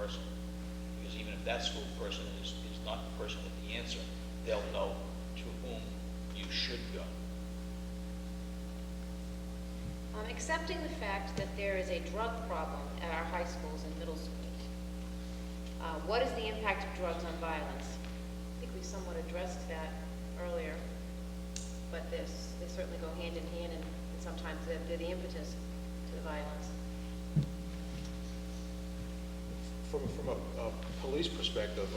person. Because even if that school person is not the person with the answer, they'll know to whom you should go. Accepting the fact that there is a drug problem at our high schools and middle schools, what is the impact of drugs on violence? I think we somewhat addressed that earlier, but they certainly go hand in hand, and sometimes they're the impetus to the violence. From a police perspective,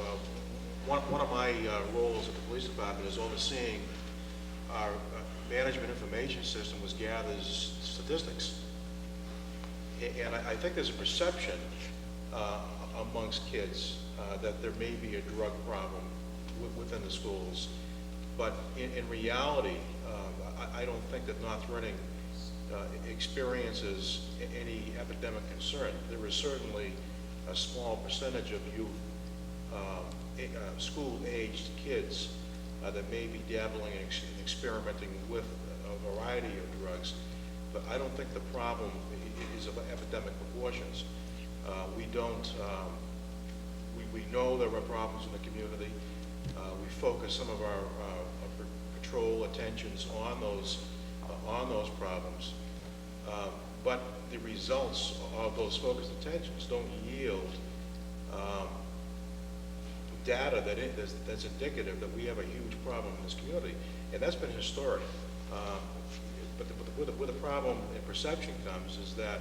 one of my roles at the police department is overseeing our management information system, which gathers statistics. And I think there's a perception amongst kids that there may be a drug problem within the schools. But in reality, I don't think that North Reading experiences any epidemic concern. There is certainly a small percentage of youth, school-aged kids that may be dabbling and experimenting with a variety of drugs, but I don't think the problem is of epidemic proportions. We know there are problems in the community. We focus some of our patrol attentions on those problems, but the results of those focused attentions don't yield data that's indicative that we have a huge problem in this community, and that's been historic. But where the problem in perception comes is that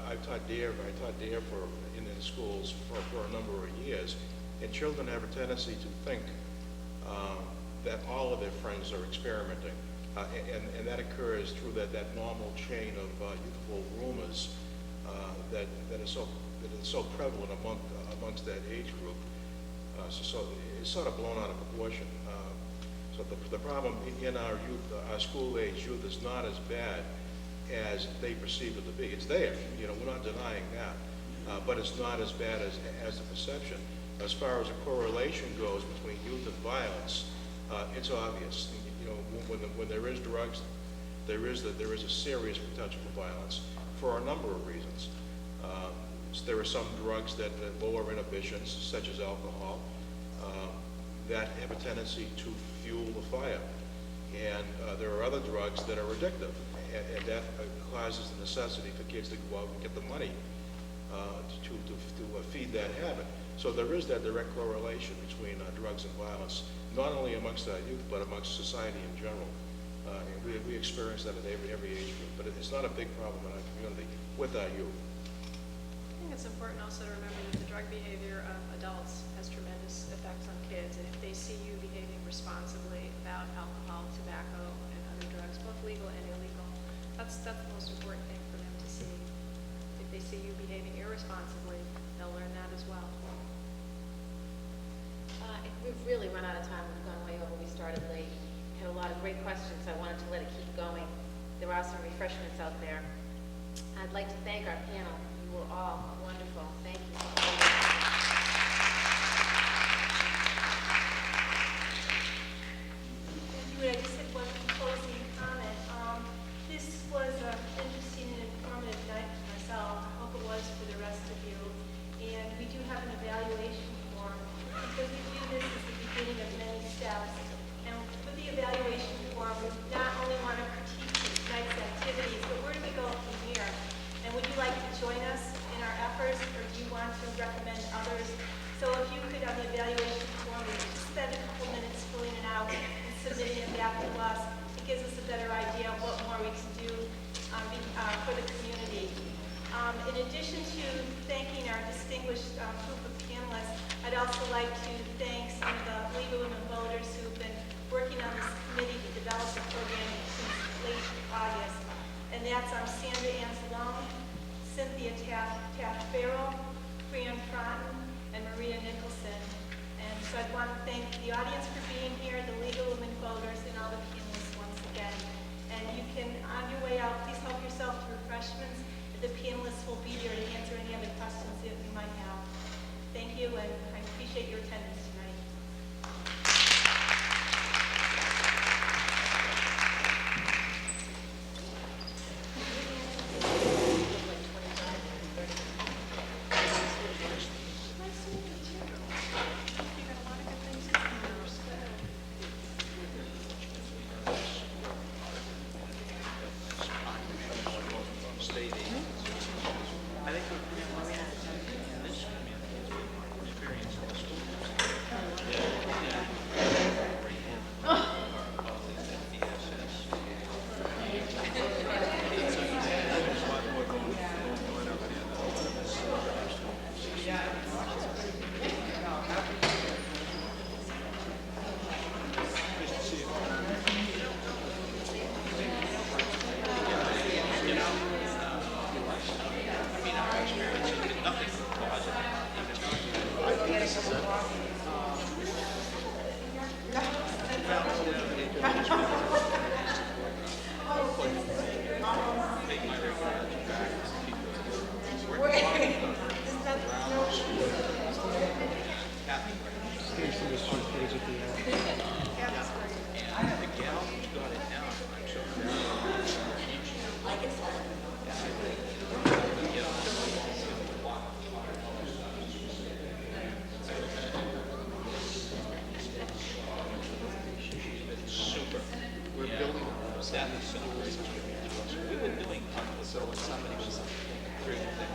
I've taught DARE in the schools for a number of years, and children have a tendency to think that all of their friends are experimenting, and that occurs through that normal chain of youthful rumors that is so prevalent amongst that age group. So it's sort of blown out of proportion. So the problem in our youth, our school-age youth, is not as bad as they perceive it to be. It's there, we're not denying that, but it's not as bad as the perception. As far as a correlation goes between youth and violence, it's obvious. When there is drugs, there is a serious potential for violence for a number of reasons. There are some drugs that lower inhibitions, such as alcohol, that have a tendency to fuel the fire. And there are other drugs that are addictive, and that causes the necessity for kids to go out and get the money to feed that habit. So there is that direct correlation between drugs and violence, not only amongst our youth, but amongst society in general. And we experience that at every age group, but it's not a big problem in our community with our youth. I think it's important also to remember that the drug behavior of adults has tremendous effects on kids, and if they see you behaving responsibly about alcohol, tobacco, and other drugs, both legal and illegal, that's the most important thing for them to see. If they see you behaving irresponsibly, they'll learn that as well. We've really run out of time. We've gone way over. We started late. We had a lot of great questions. I wanted to let it keep going. There are some refreshments out there. I'd like to thank our panel. You were all wonderful. Thank you. I just had one closing comment. This was an interesting and informative night for myself. I hope it was for the rest of you. And we do have an evaluation form because we view this as the beginning of many steps. And with the evaluation form, we not only want to critique tonight's activities, but where do we go from here? And would you like to join us in our efforts, or do you want to recommend others? So if you could, on the evaluation form, just spend a couple minutes filling it out and submitting it back to us, it gives us a better idea of what more we can do for the community. In addition to thanking our distinguished group of panelists, I'd also like to thank some of the League of Women Voters who've been working on this committee to develop the program since late August. And that's Sandra Anzalone, Cynthia Taft-Farrell, Fran Fronten, and Maria Nicholson. And so I'd want to thank the audience for being here, the League of Women Voters, and all the panelists once again. And you can, on your way out, please help yourself to refreshments. The panelists will be there to answer any other questions that you might have. Thank you, and I appreciate your attendance tonight.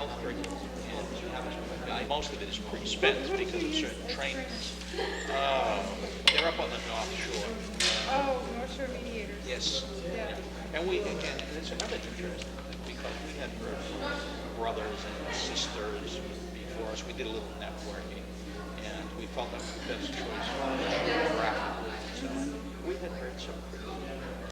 health curriculum, and most of it is pre-spent because of certain trainings. They're up on the North Shore. Oh, North Shore Mediators. Yes. Yeah. And it's another interesting thing, because we had brothers and sisters before us. We did a little networking, and we felt that was the best choice geographically. So we had heard some pretty